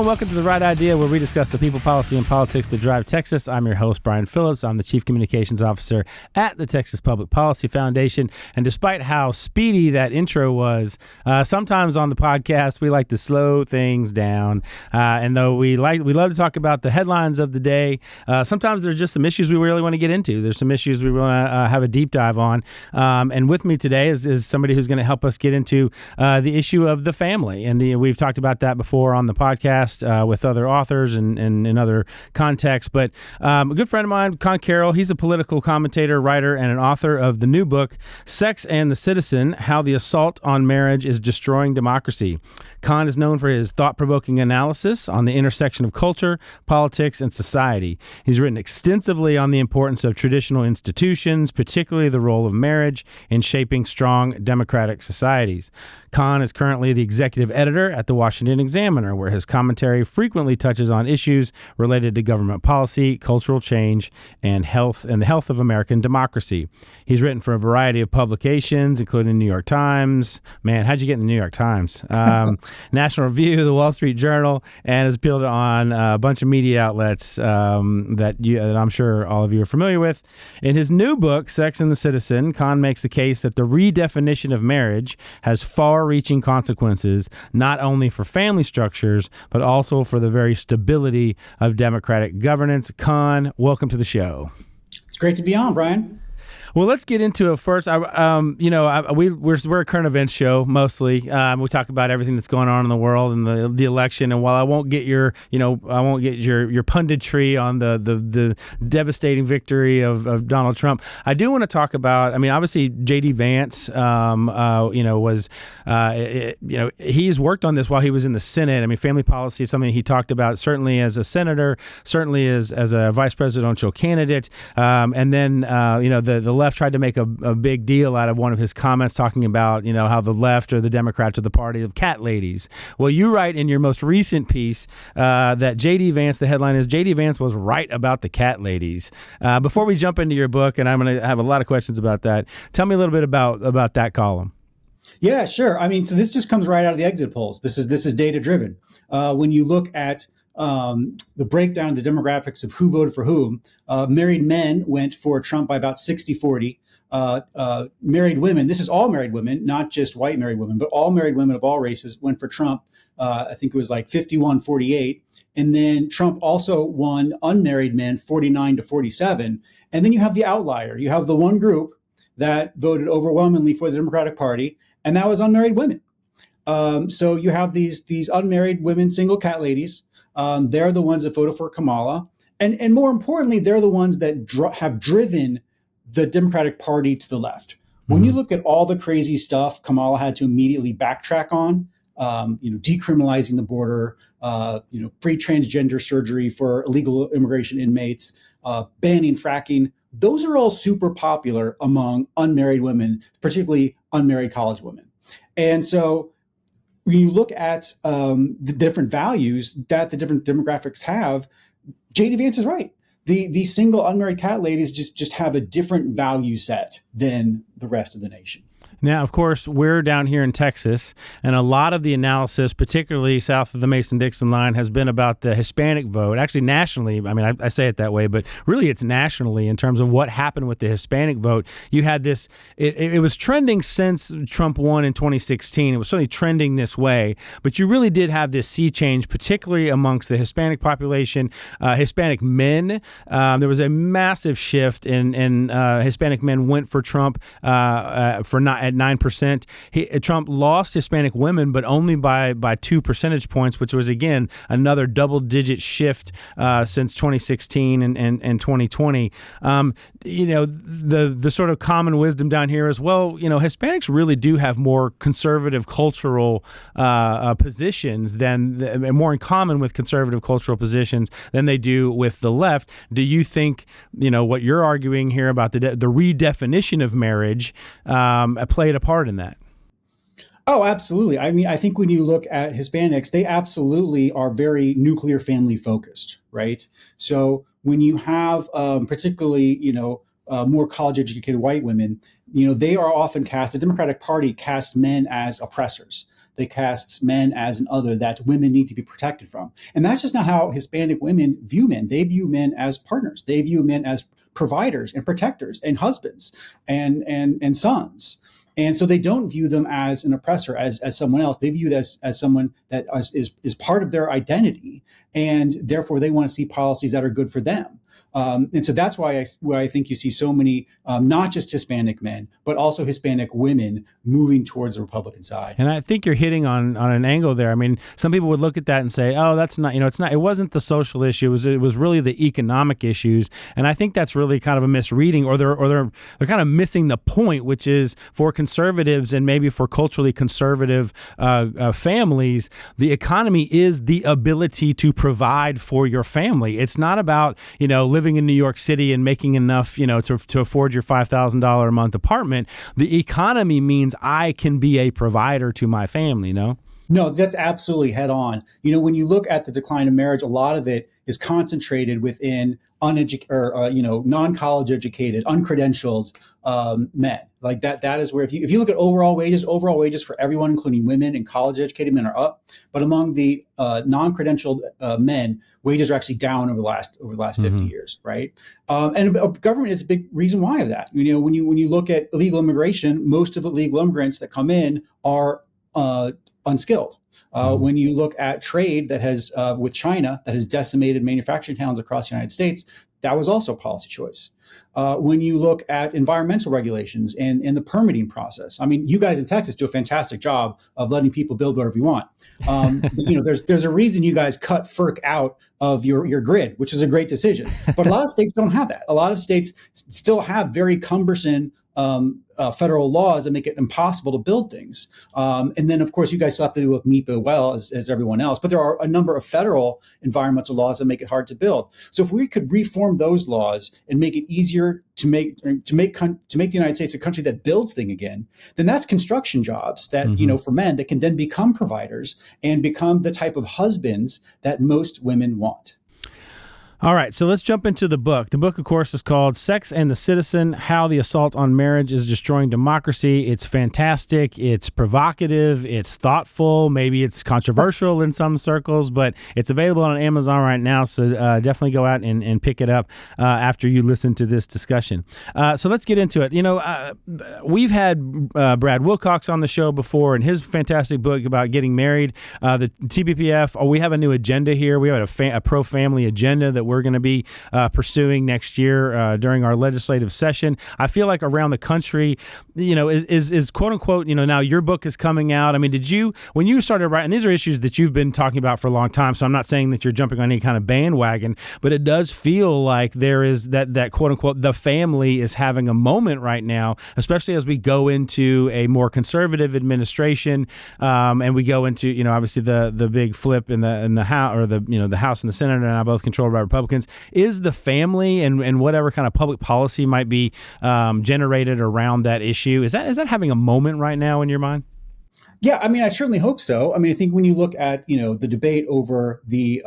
and welcome to The Right Idea, where we discuss the people, policy, and politics that drive Texas. I'm your host, Brian Phillips. I'm the Chief Communications Officer at the Texas Public Policy Foundation. And despite how speedy that intro was, sometimes on the podcast, we like to slow things down. And though we love to talk about the headlines of the day, sometimes there's just some issues we really want to get into. There's some issues we want to have a deep dive on. And with me today is somebody who's going to help us get into the issue of the family. And we've talked about that before on the podcast with other authors and in other contexts. But a good friend of mine, Conn Carroll, he's a political commentator, writer, and an author of the new book, Sex and the Citizen: How the Assault on Marriage is Destroying Democracy. Conn is known for his thought-provoking analysis on the intersection of culture, politics, and society. He's written extensively on the importance of traditional institutions, particularly the role of marriage in shaping strong democratic societies. Conn is currently the executive editor at the Washington Examiner, where his commentary frequently touches on issues related to government policy, cultural change, and the health of American democracy. He's written for a variety of publications, including New York Times. Man, how'd you get in the New York Times? National Review, the Wall Street Journal, and has appealed on a bunch of media outlets that I'm sure all of you are familiar with. In his new book, Sex and the Citizen, Conn makes the case that the redefinition of marriage has far-reaching consequences, not only for family structures, but also for the very stability of democratic governance. Conn, welcome to the show. It's great to be on, Brian. Well, let's get into it first. We're a current events show mostly. We talk about everything that's going on in the world and the election. And while I won't get your punditry on the devastating victory of Donald Trump, I do want to talk about. I mean, obviously, J.D. Vance, he's worked on this while he was in the Senate. I mean, family policy is something he talked about certainly as a senator, certainly as a vice presidential candidate, and then the left tried to make a big deal out of one of his comments talking about, how the left or the Democrats are the party of cat ladies. Well, you write in your most recent piece that J.D. Vance, the headline is, J.D. Vance was right about the cat ladies. Before we jump into your book, and I'm going to have a lot of questions about that, tell me a little bit about that column. Yeah, sure. I mean, so this just comes right out of the exit polls. This is data driven. When you look at the breakdown of the demographics of who voted for whom, married men went for Trump by about 60-40. Married women, this is all married women, not just white married women, but all married women of all races went for Trump. I think it was like 51-48. And then Trump also won unmarried men 49-47. And then you have the outlier. You have the one group that voted overwhelmingly for the Democratic Party, and that was unmarried women. So you have these unmarried women, single cat ladies. They're the ones that voted for Kamala. And more importantly, they're the ones that have driven the Democratic Party to the left. When you look at all the crazy stuff Kamala had to immediately backtrack on, decriminalizing the border, free transgender surgery for illegal immigration inmates, banning fracking, those are all super popular among unmarried women, particularly unmarried college women. And so when you look at the different values that the different demographics have, J.D. Vance is right. The single unmarried cat ladies just have a different value set than the rest of the nation. Now, of course, we're down here in Texas, and a lot of the analysis, particularly south of the Mason-Dixon line, has been about the Hispanic vote. Actually, nationally, I mean, I say it that way, but really it's nationally in terms of what happened with the Hispanic vote. You had this, it was trending since Trump won in 2016. It was certainly trending this way, but you really did have this sea change, particularly amongst the Hispanic population, Hispanic men. There was a massive shift in Hispanic men went for Trump at 9%. Trump lost Hispanic women, but only by 2 percentage points, which was, again, another double-digit shift since 2016 and 2020. The sort of common wisdom down here is, well, Hispanics really do have more conservative cultural positions more in common with conservative cultural positions than they do with the left. Do you think, what you're arguing here about the redefinition of marriage played a part in that? Oh, absolutely. I mean, I think when you look at Hispanics, they absolutely are very nuclear family focused, right? So when you have particularly, more college-educated white women, they are often cast. The Democratic Party casts men as oppressors. They cast men as an other that women need to be protected from. And that's just not how Hispanic women view men. They view men as partners. They view men as providers and protectors and husbands and sons. And so they don't view them as an oppressor, as someone else. They view this as someone that is part of their identity. And therefore, they want to see policies that are good for them. And so that's why I think you see so many, not just Hispanic men, but also Hispanic women moving towards the Republican side. And I think you're hitting on an angle there. I mean, some people would look at that and say, "Oh, that's not, it's not. It wasn't the social issue. It was really the economic issues." And I think that's really kind of a misreading, or they're kind of missing the point, which is for conservatives and maybe for culturally conservative families, the economy is the ability to provide for your family. It's not about living in New York City and making enough, to afford your $5,000 a month apartment. The economy means I can be a provider to my family, no? No, that's absolutely head on. When you look at the decline of marriage, a lot of it is concentrated within non-college educated, uncredentialed men. Like that is where if you look at overall wages for everyone, including women and college educated men, are up. But among the non-credentialed men, wages are actually down over the last 50 years, right? And government is a big reason why of that. When you look at illegal immigration, most of the illegal immigrants that come in are unskilled. When you look at trade that has with China that has decimated manufacturing towns across the United States, that was also a policy choice. When you look at environmental regulations and the permitting process, I mean, you guys in Texas do a fantastic job of letting people build whatever you want. There's a reason you guys cut FERC out of your grid, which is a great decision. But a lot of states don't have that. A lot of states still have very cumbersome federal laws that make it impossible to build things. And then, of course, you guys still have to deal with NEPA as everyone else. But there are a number of federal environmental laws that make it hard to build. So if we could reform those laws and make it easier to make the United States a country that builds things again, then that's construction jobs that, for men that can then become providers and become the type of husbands that most women want. All right, so let's jump into the book. The book, of course, is called Sex and the Citizen, How the Assault on Marriage is Destroying Democracy. It's fantastic. It's provocative. It's thoughtful. Maybe it's controversial in some circles, but it's available on Amazon right now, so definitely go out and pick it up after you listen to this discussion. So let's get into it. We've had Brad Wilcox on the show before, and his fantastic book about getting married. The TPPF, we have a new agenda here. We have a pro-family agenda that we're going to be pursuing next year during our legislative session. I feel like around the country, is quote unquote, now your book is coming out. I mean, when you started writing, these are issues that you've been talking about for a long time, so I'm not saying that you're jumping on any kind of bandwagon, but it does feel like there is that quote unquote, the family is having a moment right now, especially as we go into a more conservative administration, and we go into, obviously the big flip in the House, or the House and the Senate are now both controlled by Republicans. Is the family and whatever kind of public policy might be generated around that issue, is that having a moment right now in your mind? Yeah, I mean, I certainly hope so. I mean, I think when you look at the debate over the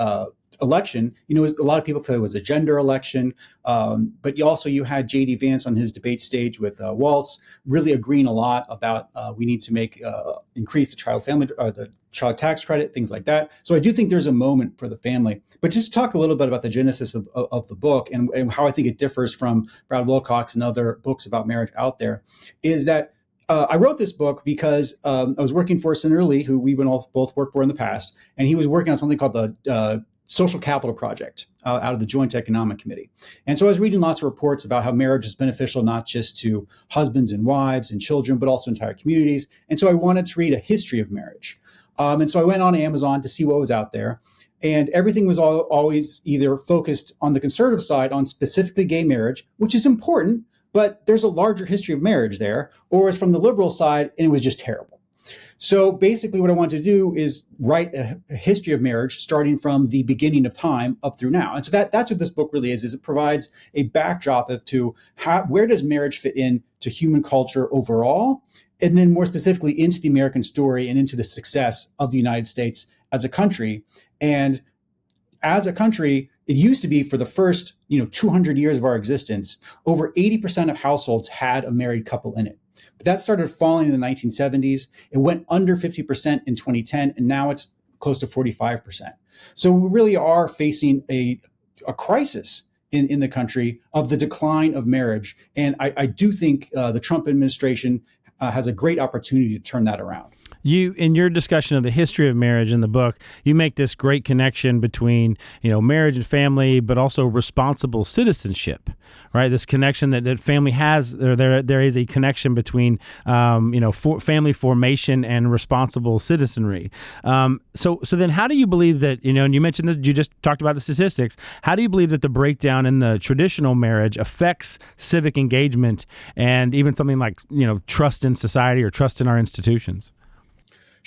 election, a lot of people thought it was a gender election, but you had J.D. Vance on his debate stage with Waltz, really agreeing a lot about we need to increase the child tax credit, things like that. So I do think there's a moment for the family. But just to talk a little bit about the genesis of the book and how I think it differs from Brad Wilcox and other books about marriage out there, is that I wrote this book because I was working for Senator Lee, who we both worked for in the past, and he was working on something called the Social Capital Project out of the Joint Economic Committee. And so I was reading lots of reports about how marriage is beneficial not just to husbands and wives and children, but also entire communities. And so I wanted to read a history of marriage. And so I went on Amazon to see what was out there. And everything was always either focused on the conservative side on specifically gay marriage, which is important, but there's a larger history of marriage there, or it's from the liberal side and it was just terrible. So basically what I wanted to do is write a history of marriage starting from the beginning of time up through now. And so that's what this book really is it provides a backdrop where does marriage fit in to human culture overall, and then more specifically into the American story and into the success of the United States as a country. And as a country, it used to be for the first 200 years of our existence, over 80% of households had a married couple in it. But that started falling in the 1970s. It went under 50% in 2010, and now it's close to 45%. So we really are facing a crisis in the country of the decline of marriage. And I do think the Trump administration has a great opportunity to turn that around. You, in your discussion of the history of marriage in the book, you make this great connection between, marriage and family, but also responsible citizenship, right? This connection that family has, there is a connection between, family formation and responsible citizenry. So then how do you believe that, and you mentioned this, you just talked about the statistics, how do you believe that the breakdown in the traditional marriage affects civic engagement and even something like, trust in society or trust in our institutions?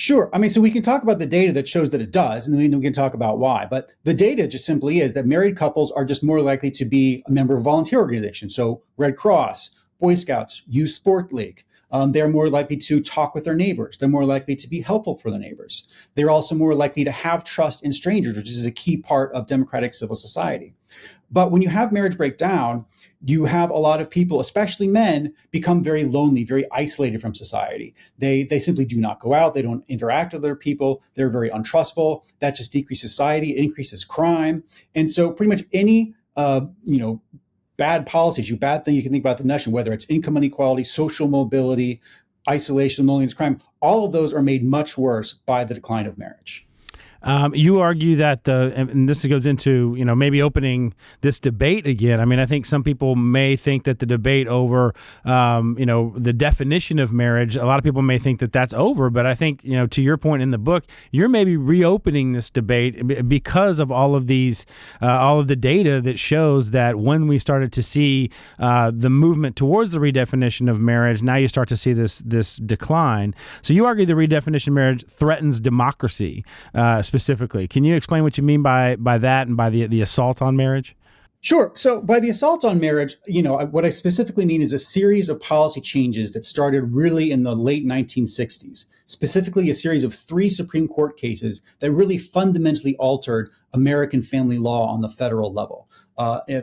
Sure. I mean, so we can talk about the data that shows that it does, and then we can talk about why. But the data just simply is that married couples are just more likely to be a member of volunteer organizations. So Red Cross, Boy Scouts, Youth Sport League. They're more likely to talk with their neighbors. They're more likely to be helpful for the neighbors. They're also more likely to have trust in strangers, which is a key part of democratic civil society. But when you have marriage break down, you have a lot of people, especially men, become very lonely, very isolated from society. They simply do not go out. They don't interact with other people. They're very untrustful. That just decreases society, it increases crime. And so pretty much any, bad policies, bad thing you can think about the nation, whether it's income inequality, social mobility, isolation, loneliness, crime, all of those are made much worse by the decline of marriage. You argue that and this goes into, maybe opening this debate again. I mean, I think some people may think that the debate over, the definition of marriage, a lot of people may think that that's over. But I think, to your point in the book, you're maybe reopening this debate because of all of these, all of the data that shows that when we started to see the movement towards the redefinition of marriage, now you start to see this decline. So you argue the redefinition of marriage threatens democracy. Specifically, can you explain what you mean by that and by the assault on marriage? Sure. So by the assault on marriage, what I specifically mean is a series of policy changes that started really in the late 1960s, specifically a series of 3 Supreme Court cases that really fundamentally altered American family law on the federal level.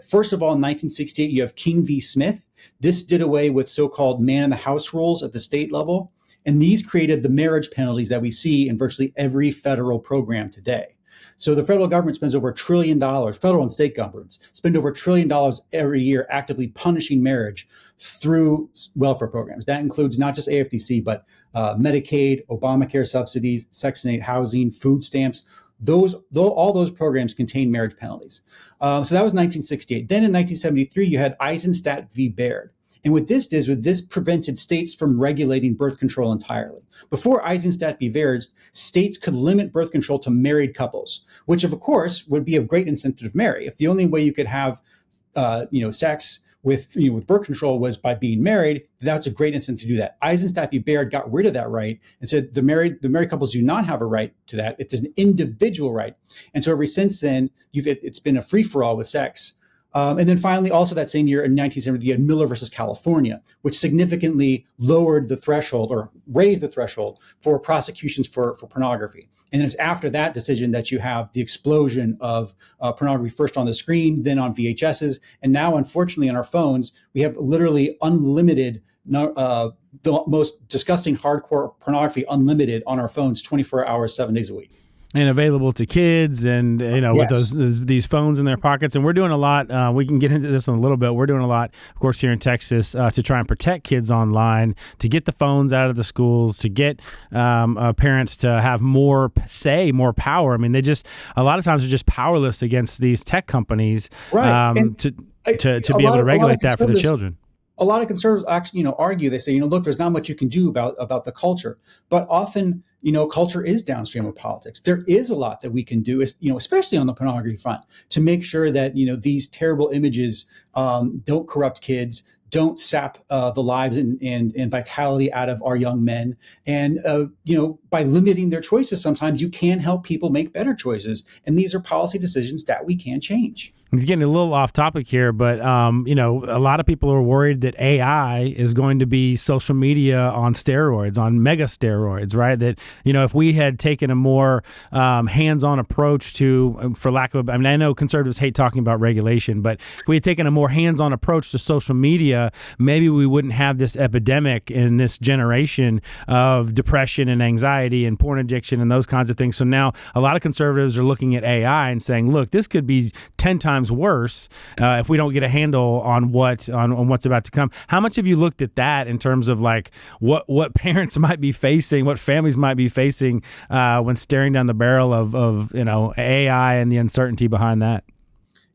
First of all, in 1968, you have King v. Smith. This did away with so-called man in the house rules at the state level. And these created the marriage penalties that we see in virtually every federal program today. So the federal government spends over $1 trillion, federal and state governments spend over $1 trillion every year actively punishing marriage through welfare programs. That includes not just AFDC, but Medicaid, Obamacare subsidies, Section 8 housing, food stamps. All those programs contain marriage penalties. So that was 1968. Then in 1973, you had Eisenstadt v. Baird. And what this did was this prevented states from regulating birth control entirely. Before Eisenstadt v. Baird, states could limit birth control to married couples, which of course would be a great incentive to marry. If the only way you could have, sex with birth control was by being married, that's a great incentive to do that. Eisenstadt v. Baird got rid of that right and said the married couples do not have a right to that. It's an individual right. And so ever since then, it's been a free-for-all with sex. And then finally, also that same year in 1970, you had Miller versus California, which significantly lowered the threshold or raised the threshold for prosecutions for pornography. And then it's after that decision that you have the explosion of pornography, first on the screen, then on VHSs. And now, unfortunately, on our phones, we have literally unlimited, the most disgusting hardcore pornography unlimited on our phones 24 hours, 7 days a week. And available to kids and, Yes. with these phones in their pockets. And we're doing a lot. We can get into this in a little bit. We're doing a lot, of course, here in Texas to try and protect kids online, to get the phones out of the schools, to get parents to have more say, more power. I mean, a lot of times are just powerless against these tech companies to be able to regulate that for the children. A lot of conservatives actually, argue. They say, look, there's not much you can do about the culture. But often, culture is downstream of politics. There is a lot that we can do, especially on the pornography front, to make sure that these terrible images don't corrupt kids, don't sap the lives and vitality out of our young men. And by limiting their choices, sometimes you can help people make better choices. And these are policy decisions that we can change. It's getting a little off topic here, but a lot of people are worried that AI is going to be social media on steroids, on mega steroids, right? That if we had taken a more hands-on approach to, for lack of, I mean, I know conservatives hate talking about regulation, but if we had taken a more hands-on approach to social media, maybe we wouldn't have this epidemic in this generation of depression and anxiety and porn addiction and those kinds of things. So now a lot of conservatives are looking at AI and saying, look, this could be 10 times worse if we don't get a handle on what's about to come. How much have you looked at that in terms of like what parents might be facing, what families might be facing when staring down the barrel of AI and the uncertainty behind that?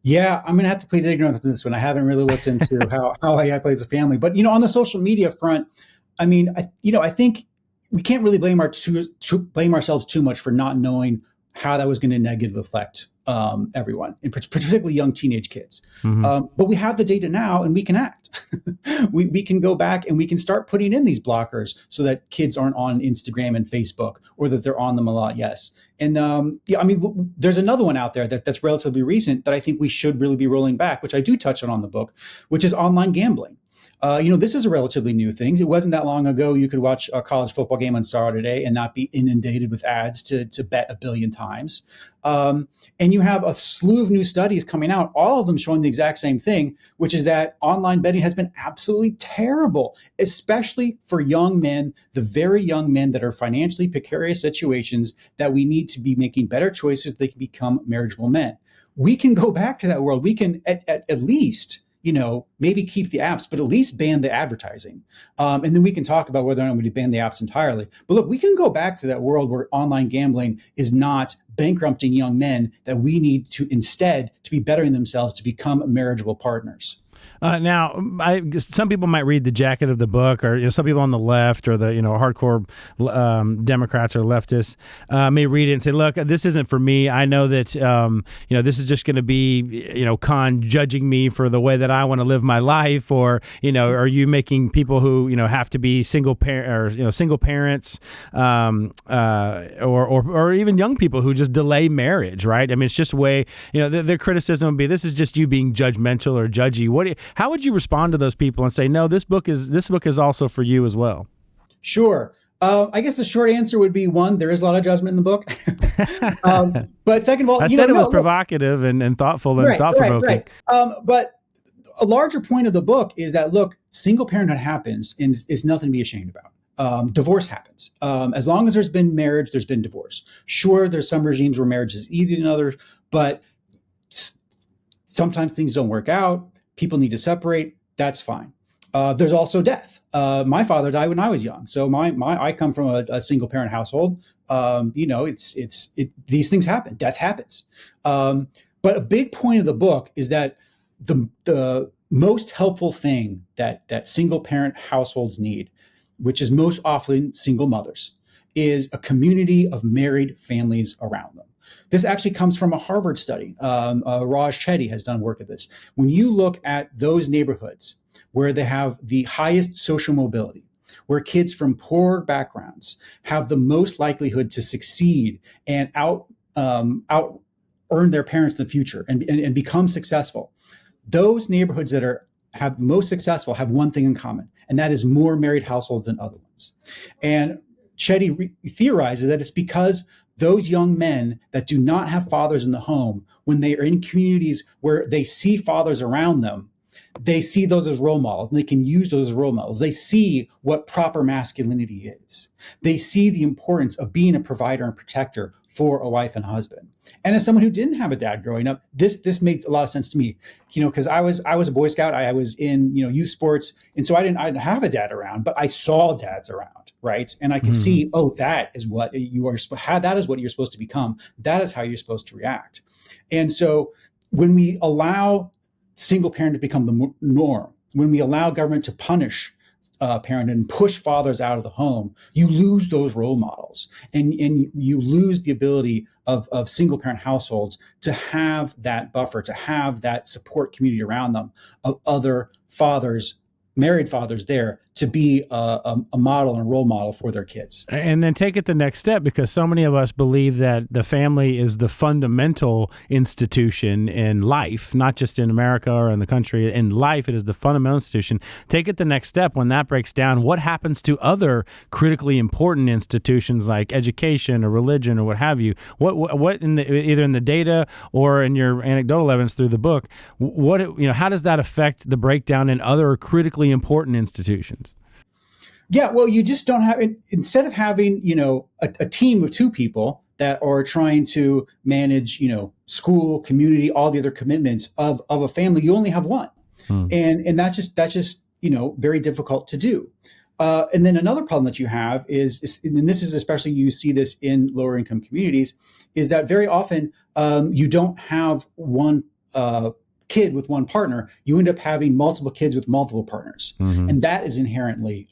Yeah, I'm going to have to plead ignorance on this one. I haven't really looked into how AI plays a family. But, on the social media front, I mean, I think we can't really blame ourselves too much for not knowing how that was going to negatively affect everyone, and particularly young teenage kids. Mm-hmm. But we have the data now, and we can act. we can go back and we can start putting in these blockers so that kids aren't on Instagram and Facebook, or that they're on them a lot. Yes, and I mean, there's another one out there that's relatively recent that I think we should really be rolling back, which I do touch on the book, which is online gambling. This is a relatively new thing. It wasn't that long ago you could watch a college football game on Saturday and not be inundated with ads to bet 1 billion times. And you have a slew of new studies coming out, all of them showing the exact same thing, which is that online betting has been absolutely terrible, especially for young men, the very young men that are financially precarious situations that we need to be making better choices so they can become marriageable men. We can go back to that world. We can at least maybe keep the apps, but at least ban the advertising. And then we can talk about whether or not we ban the apps entirely. But look, we can go back to that world where online gambling is not bankrupting young men, that we need to instead to be bettering themselves to become marriageable partners. Now, some people might read the jacket of the book, or some people on the left, or the hardcore Democrats or leftists may read it and say, "Look, this isn't for me. I know that this is just going to be Conn judging me for the way that I want to live my life, or are you making people who have to be single parent, or single parents, or even young people who just delay marriage, right? I mean, it's just a way. Their criticism would be, this is just you being judgmental or judgy. How would you respond to those people and say, no, this book is also for you as well? Sure. I guess the short answer would be, one, there is a lot of judgment in the book. But second of all, I said it was provocative and thoughtful and thought-provoking. Right. But a larger point of the book is that, look, single parenthood happens, and it's nothing to be ashamed about. Divorce happens. As long as there's been marriage, there's been divorce. Sure, there's some regimes where marriage is easier than others, but sometimes things don't work out. People need to separate. That's fine. There's also death. My father died when I was young, so I come from a single parent household. These things happen. Death happens. But a big point of the book is that the most helpful thing that single parent households need, which is most often single mothers, is a community of married families around them. This actually comes from a Harvard study. Raj Chetty has done work at this. When you look at those neighborhoods where they have the highest social mobility, where kids from poor backgrounds have the most likelihood to succeed and out earn their parents in the future and become successful, those neighborhoods that have most successful have one thing in common, and that is more married households than other ones. And Chetty theorizes that it's because those young men that do not have fathers in the home, when they are in communities where they see fathers around them, they see those as role models, and they can use those as role models. They see what proper masculinity is. They see the importance of being a provider and protector for a wife and husband. And as someone who didn't have a dad growing up, this makes a lot of sense to me, because I was a Boy Scout, I was in youth sports, and so I didn't have a dad around, but I saw dads around, right? And I could see, that is what you are. That is what you're supposed to become. That is how you're supposed to react. And so when we allow single parent to become the norm, when we allow government to punish parent and push fathers out of the home, you lose those role models, and you lose the ability of single parent households to have that buffer, to have that support community around them of other fathers married fathers there to be a model and a role model for their kids. And then take it the next step, because so many of us believe that the family is the fundamental institution in life, not just in America or in the country. In life, it is the fundamental institution. Take it the next step. When that breaks down, what happens to other critically important institutions like education or religion or what have you? What in the, either in the data or in your anecdotal evidence through the book, how does that affect the breakdown in other critically important institutions? Yeah, well, you just don't have, instead of having, a team of two people that are trying to manage, school, community, all the other commitments of a family, you only have one. And that's just, very difficult to do. And then another problem that you have is, and this is especially, you see this in lower income communities, is that very often you don't have one kid with one partner. You end up having multiple kids with multiple partners. And that is inherently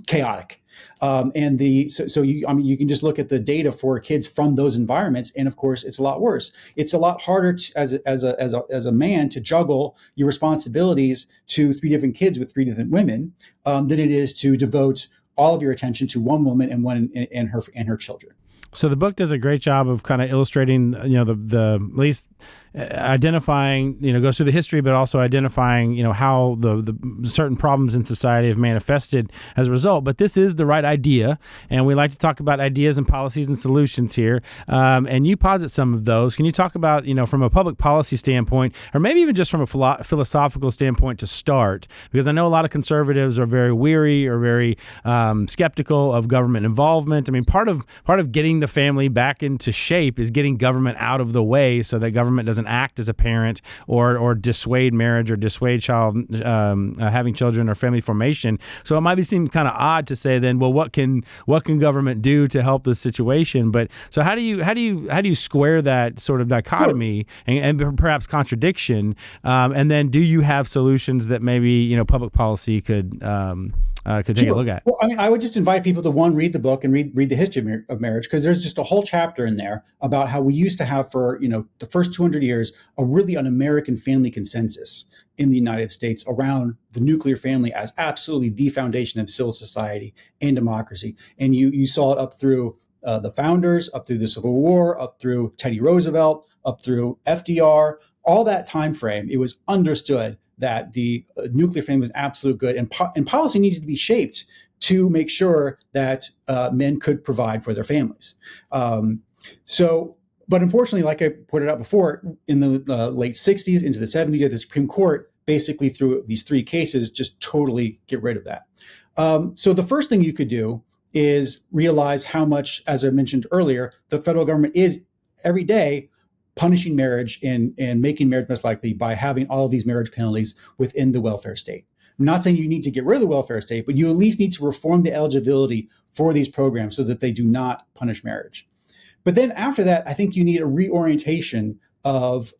chaotic. You can just look at the data for kids from those environments, and of course, it's a lot worse. It's a lot harder as a man to juggle your responsibilities to three different kids with three different women than it is to devote all of your attention to one woman and her children. So the book does a great job of kind of illustrating, the at least identifying, goes through the history, but also identifying, how the certain problems in society have manifested as a result. But this is the right idea, and we like to talk about ideas and policies and solutions here. And you posit some of those. Can you talk about, from a public policy standpoint, or maybe even just from a philosophical standpoint to start? Because I know a lot of conservatives are very weary or very skeptical of government involvement. I mean, part of getting the family back into shape is getting government out of the way so that government doesn't act as a parent or dissuade marriage or dissuade child having children or family formation. So it might seem kind of odd to say then, well, what can government do to help the situation? But so how do you square that sort of dichotomy and perhaps contradiction? And then do you have solutions that maybe public policy could take a look at? Well, I would just invite people to read the book and read the history of marriage, because there's just a whole chapter in there about how we used to have for the first 200 years an American family consensus in the United States around the nuclear family as absolutely the foundation of civil society and democracy. And you saw it up through the founders, up through the Civil War, up through Teddy Roosevelt, up through FDR. All that time frame, it was understood that the nuclear family was absolute good, and policy needed to be shaped to make sure that men could provide for their families. But unfortunately, like I pointed out before, in the late 60s into the 70s, the Supreme Court basically through these three cases just totally get rid of that. So the first thing you could do is realize how much, as I mentioned earlier, the federal government is every day punishing marriage and making marriage less likely by having all of these marriage penalties within the welfare state. I'm not saying you need to get rid of the welfare state, but you at least need to reform the eligibility for these programs so that they do not punish marriage. But then after that, I think you need a reorientation of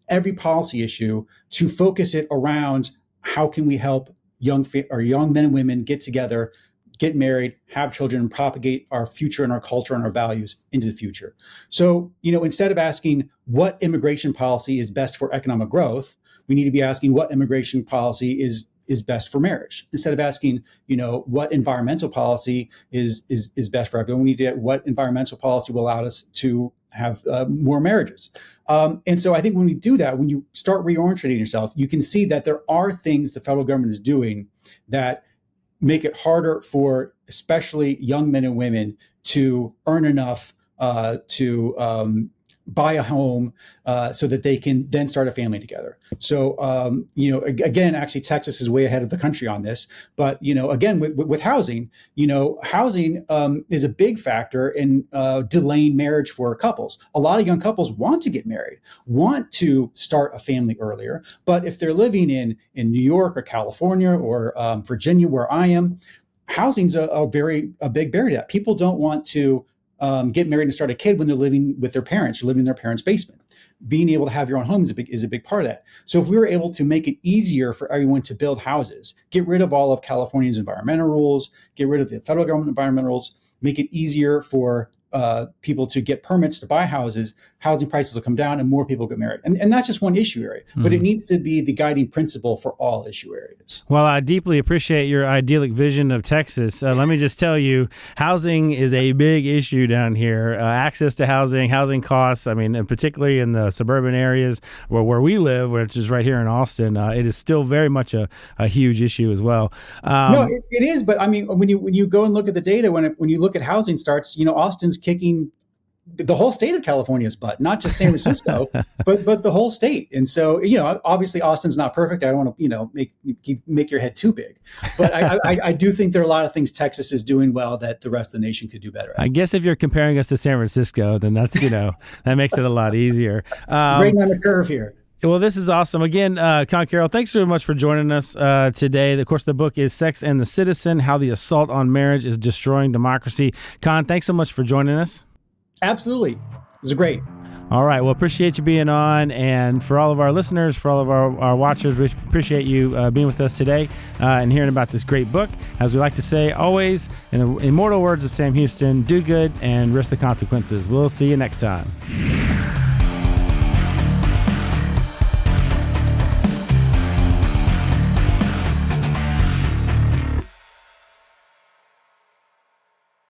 every policy issue to focus it around how can we help young men and women get together, get married, have children, and propagate our future and our culture and our values into the future. So, instead of asking what immigration policy is best for economic growth, we need to be asking what immigration policy is best for marriage. Instead of asking, what environmental policy is best for everyone, we need to get what environmental policy will allow us to have more marriages. And so I think when we do that, when you start reorientating yourself, you can see that there are things the federal government is doing that make it harder for especially young men and women to earn enough to buy a home so that they can then start a family together. So, again, actually, Texas is way ahead of the country on this. But, again, with housing, housing is a big factor in delaying marriage for couples. A lot of young couples want to get married, want to start a family earlier. But if they're living in New York or California or Virginia, where I am, housing's a big barrier to that. People don't want to get married and start a kid when they're living with their parents, or living in their parents' basement. Being able to have your own home is a big part of that. So if we were able to make it easier for everyone to build houses, get rid of all of California's environmental rules, get rid of the federal government environmental rules, make it easier for people to get permits to buy houses, housing prices will come down and more people get married. And that's just one issue area, but it needs to be the guiding principle for all issue areas. Well, I deeply appreciate your idyllic vision of Texas. Let me just tell you, housing is a big issue down here. Access to housing costs. I mean, and particularly in the suburban areas where we live, which is right here in Austin, it is still very much a huge issue as well. No, it is. But I mean, when you go and look at the data, when you look at housing starts, Austin's kicking the whole state of California's butt, not just San Francisco, but the whole state. And so, obviously Austin's not perfect. I don't want to, make your head too big, but I do think there are a lot of things Texas is doing well that the rest of the nation could do better at. I guess if you're comparing us to San Francisco, then that's, that makes it a lot easier. Right on the curve here. Well, this is awesome. Again, Conn Carroll, thanks very much for joining us today. Of course, the book is Sex and the Citizen, How the Assault on Marriage is Destroying Democracy. Conn, thanks so much for joining us. Absolutely. It was great. All right. Well, appreciate you being on. And for all of our listeners, for all of our watchers, we appreciate you being with us today and hearing about this great book. As we like to say always, in the immortal words of Sam Houston, do good and risk the consequences. We'll see you next time.